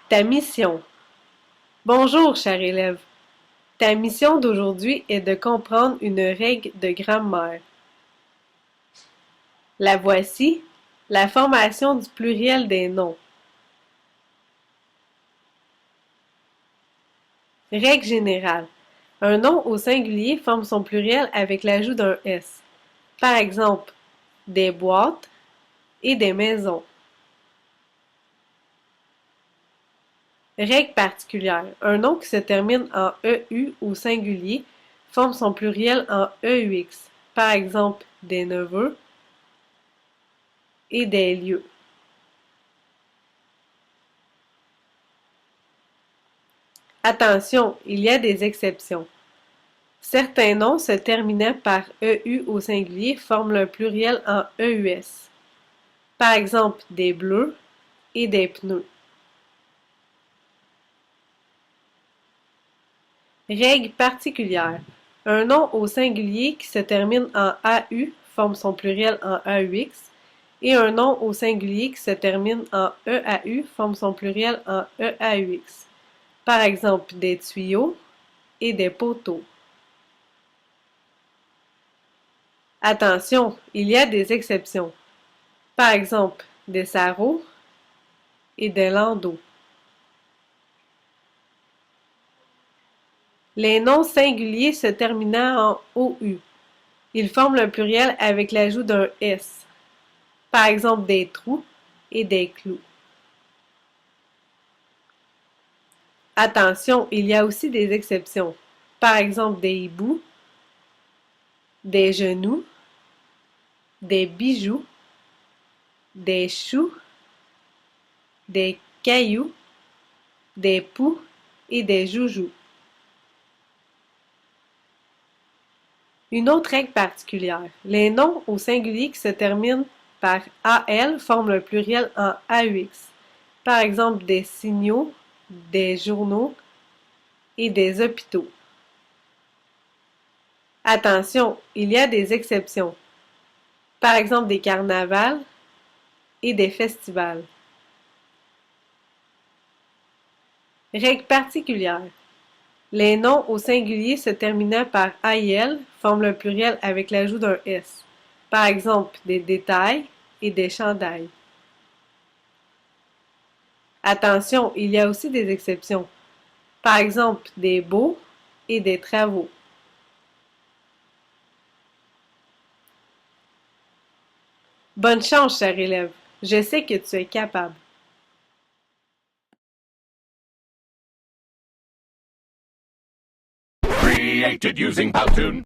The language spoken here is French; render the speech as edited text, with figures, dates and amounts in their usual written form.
Ta mission. Bonjour, cher élève. Ta mission d'aujourd'hui est de comprendre une règle de grammaire. La voici, la formation du pluriel des noms. Règle générale. Un nom au singulier forme son pluriel avec l'ajout d'un S. Par exemple, des boîtes et des maisons. Règle particulière. Un nom qui se termine en EU au singulier forme son pluriel en EUX. Par exemple, des neveux et des lieux. Attention, il y a des exceptions. Certains noms se terminant par EU au singulier forment le pluriel en EUS. Par exemple, des bleus et des pneus. Règle particulière. Un nom au singulier qui se termine en AU forme son pluriel en AUX et un nom au singulier qui se termine en EAU forme son pluriel en EAUX. Par exemple, des tuyaux et des poteaux. Attention, il y a des exceptions. Par exemple, des sarraux et des landaux. Les noms singuliers se terminant en OU. Ils forment le pluriel avec l'ajout d'un S. Par exemple, des trous et des clous. Attention, il y a aussi des exceptions. Par exemple, des hiboux, des genoux, des bijoux, des choux, des cailloux, des poux et des joujoux. Une autre règle particulière. Les noms au singulier qui se terminent par AL forment le pluriel en AUX. Par exemple, des signaux, des journaux et des hôpitaux. Attention, il y a des exceptions. Par exemple, des carnavals et des festivals. Règle particulière. Les noms au singulier se terminant par AIL forment le pluriel avec l'ajout d'un S. Par exemple, des détails et des chandails. Attention, il y a aussi des exceptions. Par exemple, des baux et des travaux. Bonne chance, cher élève. Je sais que tu es capable. Created using Powtoon.